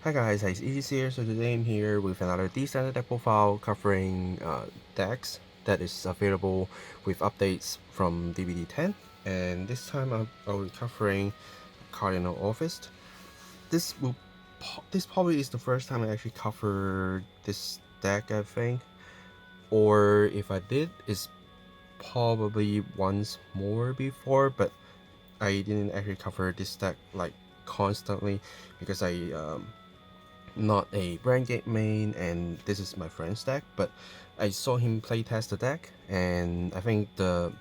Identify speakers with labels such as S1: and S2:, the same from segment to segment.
S1: Hi guys, it's Regis here. So today I'm here with another decent deck profile covering decks that is available with updates from DVD 10. And this time I'll be covering Cardinal Orfist. This probably is the first time I actually cover this deck, I think. Or if I did, it's probably once more before, but I didn't actually cover this deck like constantly because I not a brand gate main and this is my friend's deck, but I saw him playtest the deck and I think the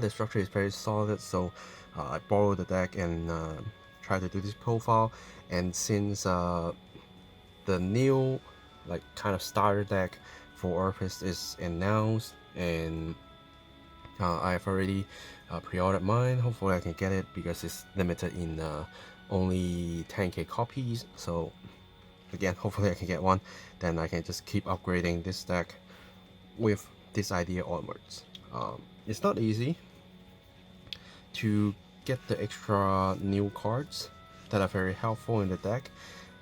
S1: structure is very solid, so I borrowed the deck and tried to do this profile. And since the new like kind of starter deck for Orfist is announced and I've already pre-ordered mine. Hopefully I can get it because it's limited in only 10k copies, so again, hopefully I can get one, then I can just keep upgrading this deck with this idea onwards. It's not easy to get the extra new cards that are very helpful in the deck,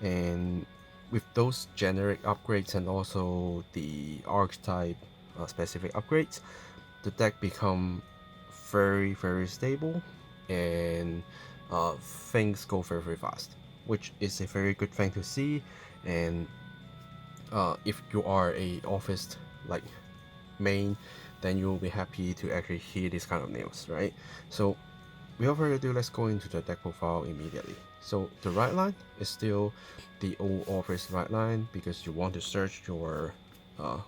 S1: and with those generic upgrades and also the archetype specific upgrades, the deck become very stable and things go very fast, which is a very good thing to see. And if you are a Orfist like main, then you'll be happy to actually hear this kind of news, right? So without further ado, let's go into the deck profile immediately. So the right line is still the old Orfist right line because you want to search your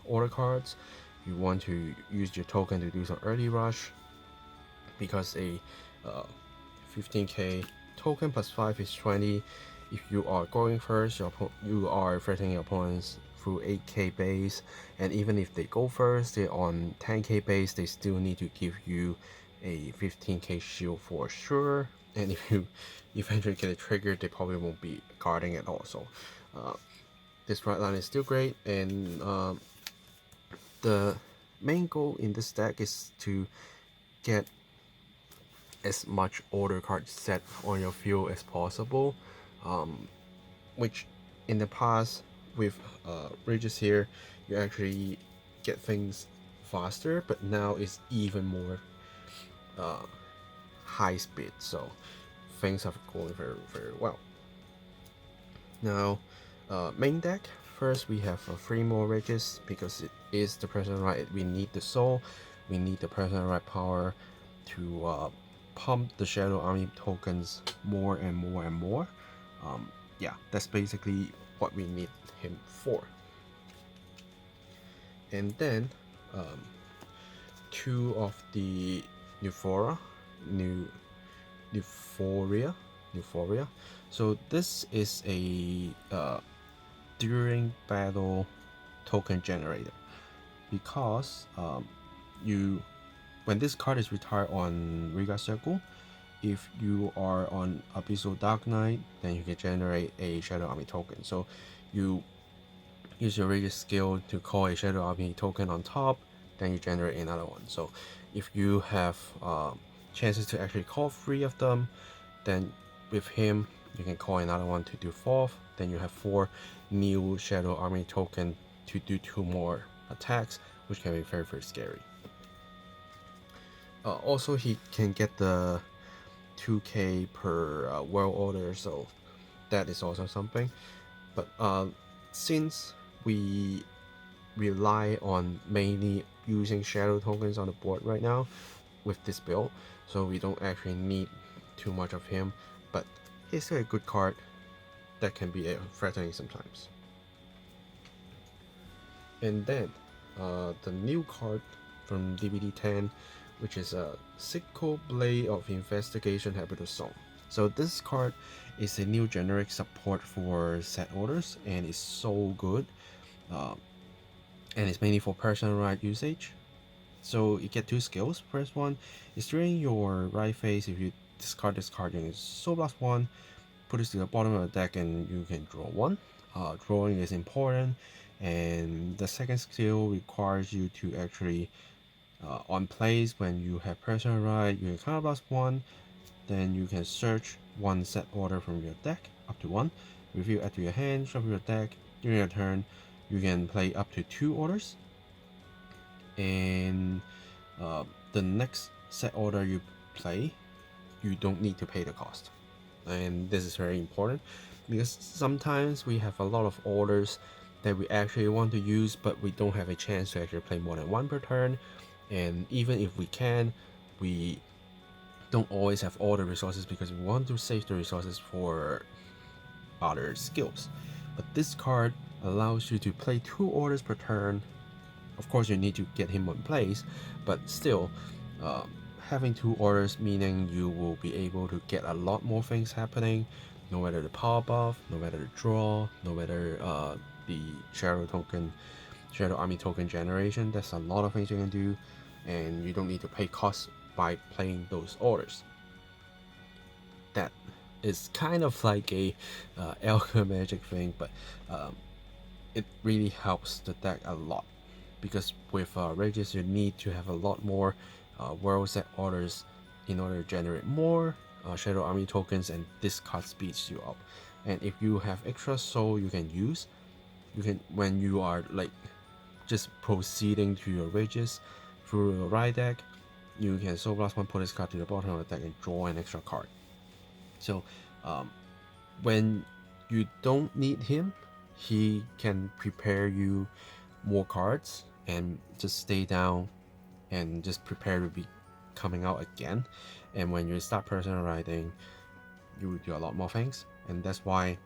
S1: order cards, you want to use your token to do some early rush, because a 15k token plus 5 is 20. If you are going first, you are threatening your opponents through 8k base, and even if they go first, they're on 10k base, they still need to give you a 15k shield for sure. And if you eventually get a trigger, they probably won't be guarding it also. This right line is still great, and the main goal in this deck is to get as much order card set on your field as possible, which in the past with Regis here, you actually get things faster, but now it's even more high speed, so things are going very well. Now main deck, first we have 3 more Regis because it is the personal right. We need the soul, we need the personal right power to pump the Shadow Army tokens more and more. Yeah, that's basically what we need him for. And then 2 of the Euphoria. So this is a during battle token generator, because when this card is retired on Riga Circle, if you are on Abyssal Dark Knight, then you can generate a Shadow Army token. So you use your Regis skill to call a Shadow Army token on top, then you generate another one. So if you have chances to actually call 3 of them, then with him you can call another one to do 4th, then you have 4 new Shadow Army token to do 2 more attacks, which can be very scary. Also, he can get the 2k per world order, so that is also something. But since we rely on mainly using shadow tokens on the board right now with this build, so we don't actually need too much of him, but he's still a good card that can be threatening sometimes. And then the new card from DVD 10, which is a Sickle Blade of Investigation Habitus Song. So this card is a new generic support for set orders, and it's so good, and it's mainly for personal right usage. So you get 2 skills. First one is during your right phase, if you discard this card, you can Soul Blast 1, put it to the bottom of the deck, and you can draw 1. Drawing is important, and the second skill requires you to actually on plays, when you have personal right, you can counterblast 1, then you can search 1 set order from your deck up to 1, reveal add to your hand, shuffle your deck. During your turn, you can play up to 2 orders, and the next set order you play, you don't need to pay the cost. And this is very important because sometimes we have a lot of orders that we actually want to use, but we don't have a chance to actually play more than 1 per turn. And even if we can, we don't always have all the resources because we want to save the resources for other skills. But this card allows you to play 2 orders per turn. Of course, you need to get him in place, but still, having 2 orders meaning you will be able to get a lot more things happening, no matter the power buff, no matter the draw, no matter the shadow army token generation. There's a lot of things you can do, and you don't need to pay costs by playing those orders. That is kind of like a alchemy magic thing, but it really helps the deck a lot, because with Regis you need to have a lot more world set orders in order to generate more shadow army tokens, and this card speeds you up. And if you have extra soul you can use, when you are like just proceeding to your Regis through your right deck, you can soul blast 1, put this card to the bottom of the deck and draw an extra card. So when you don't need him, he can prepare you more cards and just stay down and just prepare to be coming out again. And when you start personal riding, you will do a lot more things, and that's why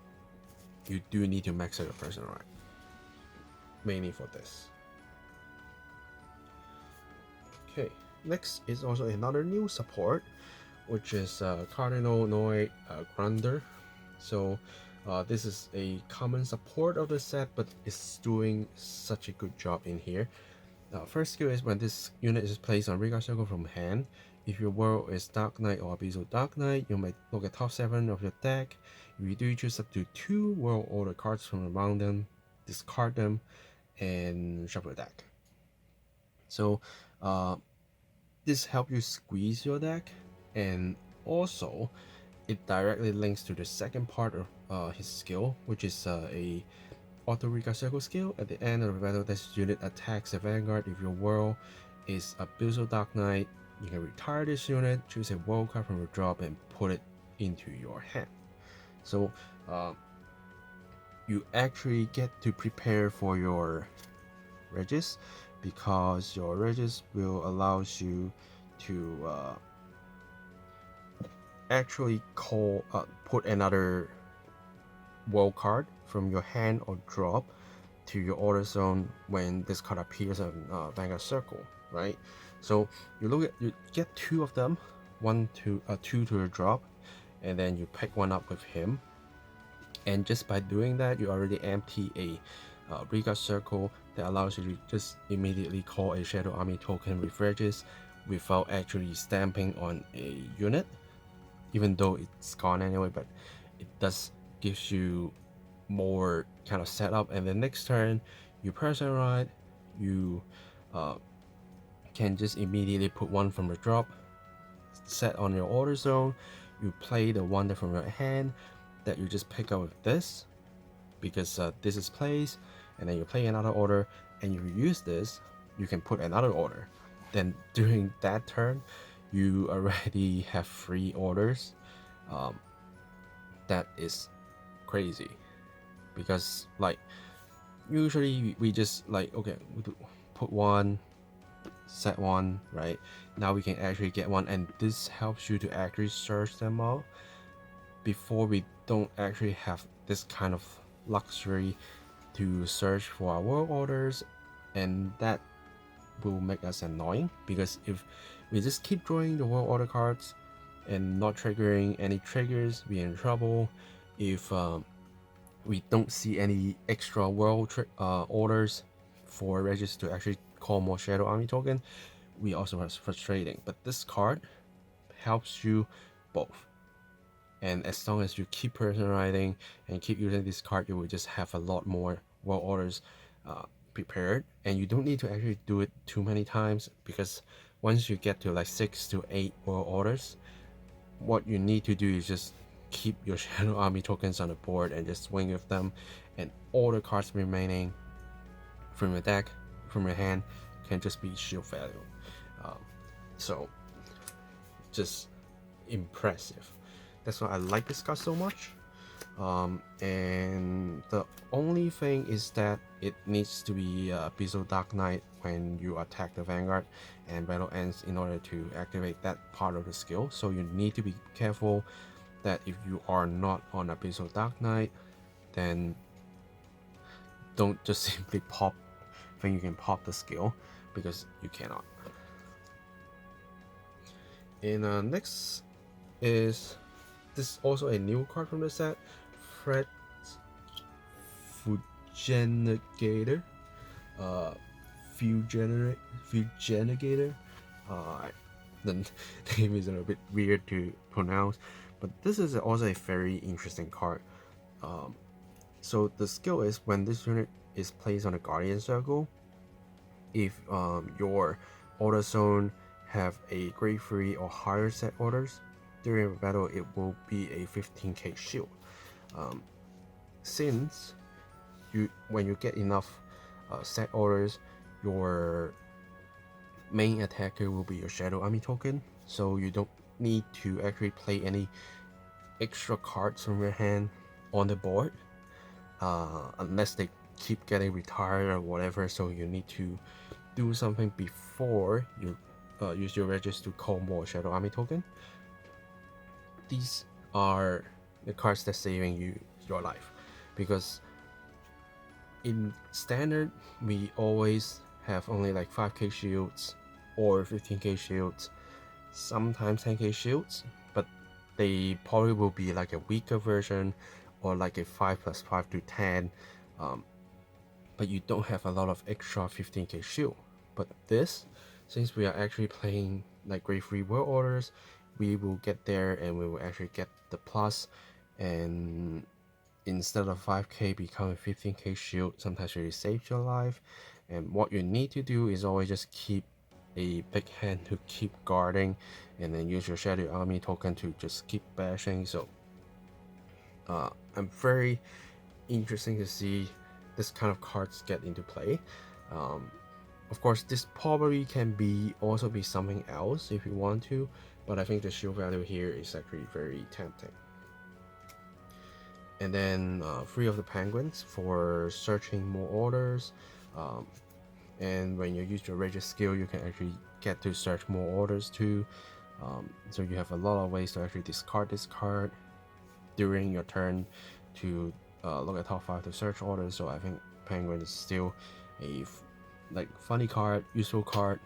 S1: you do need to max out your personal ride, mainly for this. Okay, next is also another new support, which is Cardinal Dominus Grunder. So this is a common support of the set, but it's doing such a good job in here. First skill is when this unit is placed on Regard Circle from hand. If your world is Dark Knight or Abyssal Dark Knight, you may look at top 7 of your deck. If you do, choose up to 2 World Order cards from around them, discard them, and shuffle your deck. So this helps you squeeze your deck, and also it directly links to the second part of his skill, which is a auto Regard Circle skill. At the end of the battle, this unit attacks the Vanguard. If your world is Abyssal Dark Knight, you can retire this unit, choose a world card from your drop, and put it into your hand. So you actually get to prepare for your Regis, because your Regis will allow you to actually put another world card from your hand or drop to your order zone when this card appears on Vanguard Circle, right? So you get 2 of them, 2 to your drop, and then you pick 1 up with him. And just by doing that, you already empty a Regard Circle that allows you to just immediately call a Shadow Army token with Regis without actually stamping on a unit, even though it's gone anyway, but it does gives you more kind of setup. And the next turn you personal ride, you can just immediately put 1 from the drop, set on your order zone. You play the 1 from your hand that you just pick up with this, because this is placed, and then you play another order, and if you use this, you can put another order. Then during that turn, you already have 3 orders. That is crazy, because like usually we just like, okay, we put 1, set 1, right? Now we can actually get 1, and this helps you to actually search them out. Before, we don't actually have this kind of luxury to search for our world orders, and that will make us annoying, because if we just keep drawing the world order cards and not triggering any triggers, we're in trouble. If we don't see any extra world orders for Regis to actually call more Shadow Army token, we also have frustrating. But this card helps you both, and as long as you keep personalizing and keep using this card, you will just have a lot more world orders prepared, and you don't need to actually do it too many times, because once you get to like 6 to 8 world orders, what you need to do is just keep your Shadow Army tokens on the board and just swing with them, and all the cards remaining from your deck, from your hand, can just be shield value. So just impressive. That's why I like this card so much. And the only thing is that it needs to be Abyssal Dark Knight when you attack the Vanguard and battle ends in order to activate that part of the skill. So you need to be careful that if you are not on Abyssal Dark Knight, then don't just simply think you can pop the skill, because you cannot. And next is this, also a new card from the set, Fred Fugenegator. Fugenegator. The name is a bit weird to pronounce, but this is also a very interesting card. So the skill is, when this unit is placed on a Guardian Circle, if your order zone have a grade 3 or higher set orders, during a battle it will be a 15k shield. Since when you get enough set orders, your main attacker will be your Shadow Army token, so you don't need to actually play any extra cards from your hand on the board, unless they keep getting retired or whatever. So you need to do something before you use your Regis to call more Shadow Army token. These are the cards that saving you your life, because in standard we always have only like 5k shields or 15k shields, sometimes 10k shields, but they probably will be like a weaker version or like a 5+5 to 10, but you don't have a lot of extra 15k shield. But this, since we are actually playing like grade 3 world orders, we will get there and we will actually get the plus, and instead of 5k become a 15k shield sometimes really saves your life. And what you need to do is always just keep a big hand to keep guarding, and then use your Shadow Army token to just keep bashing. So I'm very interesting to see this kind of cards get into play. Of course, this probably can also be something else if you want to, but I think the shield value here is actually very tempting. And then 3 of the penguins for searching more orders, and when you use your Regis skill, you can actually get to search more orders too. So you have a lot of ways to actually discard this card during your turn to look at top 5 to search orders. So I think penguin is still a funny card, useful card,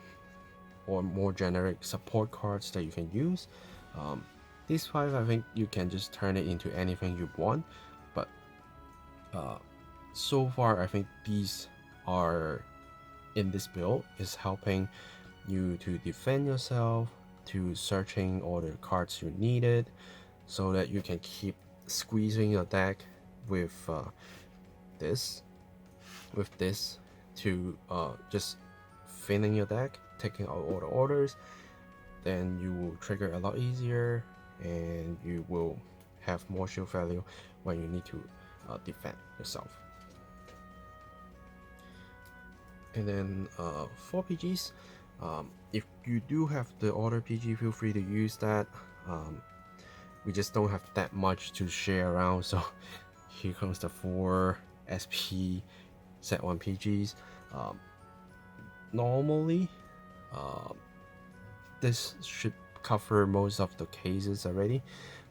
S1: or more generic support cards that you can use. These 5, I think you can just turn it into anything you want, but so far I think these are, in this build, is helping you to defend yourself, to searching all the cards you needed, so that you can keep squeezing your deck with this to just filling your deck, taking out all the orders. Then you will trigger a lot easier, and you will have more shield value when you need to defend yourself. And then for PGs, if you do have the order PG, feel free to use that. We just don't have that much to share around, so here comes the 4 SP set 1 PGs. Normally this should cover most of the cases already,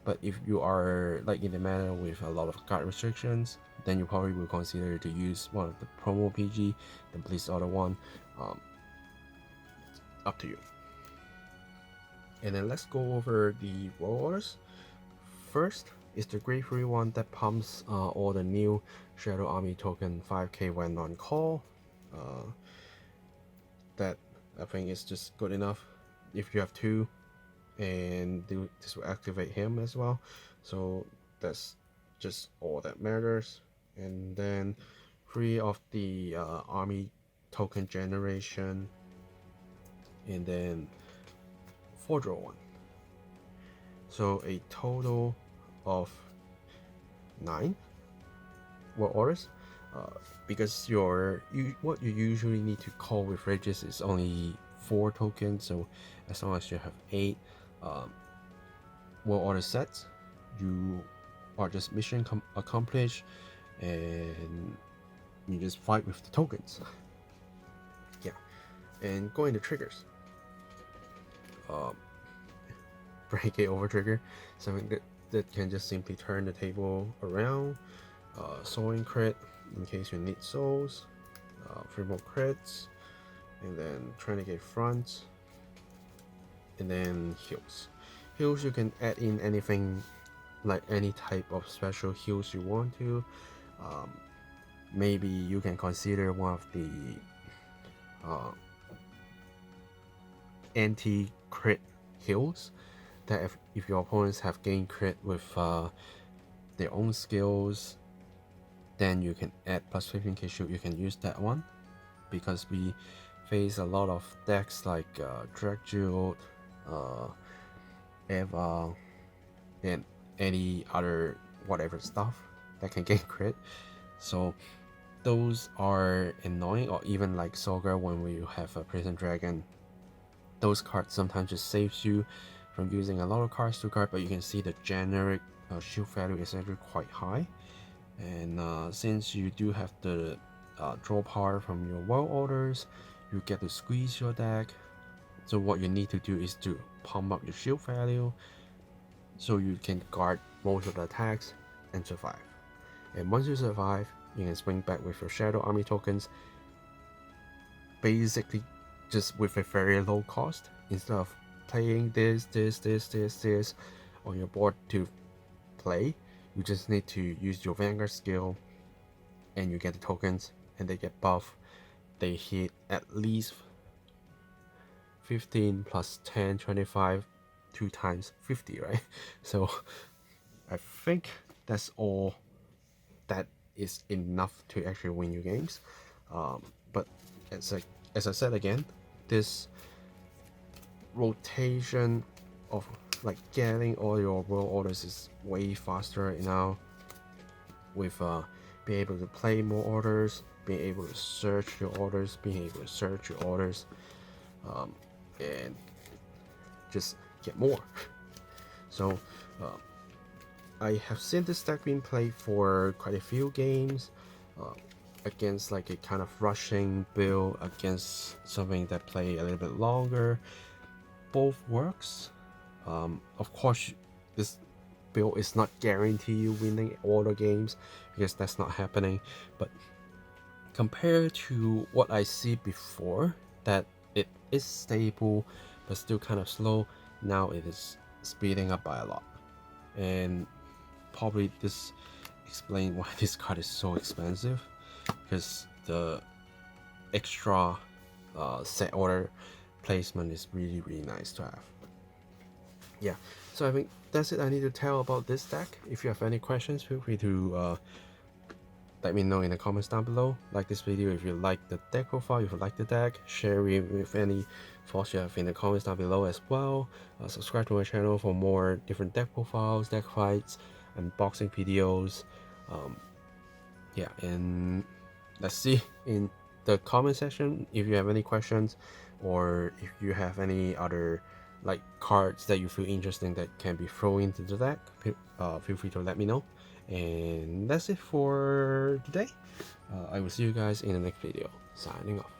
S1: but if you are like in the meta with a lot of card restrictions, then you probably will consider to use one of the promo PG, then please the other one. Up to you. And then let's go over the world orders. First is the grade 3 one that pumps all the new Shadow Army token 5k when on call. That I think is just good enough if you have 2, and this will activate him as well, so that's just all that matters. And then 3 of the army token generation, and then 4 draw 1, so a total of 9 world orders, because what you usually need to call with Regis is only 4 tokens. So as long as you have 8 world order sets, you are just mission accomplished, and you just fight with the tokens. Yeah, and going to triggers. Break it over trigger, something that can just simply turn the table around. Sewing crit in case you need souls. 3 more crits, and then trying to get front, and then heals. Heals, you can add in anything, like any type of special heals you want to. Maybe you can consider one of the anti-crit heals that if your opponents have gained crit with their own skills, then you can add plus 15k shield. You can use that one, because we face a lot of decks like Dragjield, Eva, and any other whatever stuff that can gain crit. So those are annoying. Or even like Soga, when we have a Prison Dragon, those cards sometimes just saves you from using a lot of cards to guard, but you can see the generic shield value is actually quite high. And since you do have the draw power from your world orders, you get to squeeze your deck. So what you need to do is to pump up your shield value so you can guard most of the attacks and survive. And once you survive, you can swing back with your Shadow Army tokens, basically just with a very low cost. Instead of playing this on your board to play, you just need to use your Vanguard skill, and you get the tokens, and they get buff. They hit at least 15 plus 10, 25, 2 times 50, right? So I think that's all that is enough to actually win your games. But as I said again, this rotation of like getting all your world orders is way faster now, with being able to play more orders, being able to search your orders, and just get more. So I have seen this deck being played for quite a few games, against like a kind of rushing build, against something that play a little bit longer. Both works. Of course, this build is not guarantee you winning all the games, because that's not happening, but compared to what I see before, that it is stable but still kind of slow, now it is speeding up by a lot. And probably this explains why this card is so expensive, because the extra set order placement is really nice to have. Yeah, so I think that's it I need to tell about this deck. If you have any questions, feel free to let me know in the comments down below. Like this video if you like the deck profile, if you like the deck, share it with any thoughts you have in the comments down below as well. Subscribe to my channel for more different deck profiles, deck fights, unboxing videos. Yeah, and let's see in the comment section if you have any questions, or if you have any other like cards that you feel interesting that can be thrown into the deck. Feel free to let me know. And that's it for today. I will see you guys in the next video. Signing off.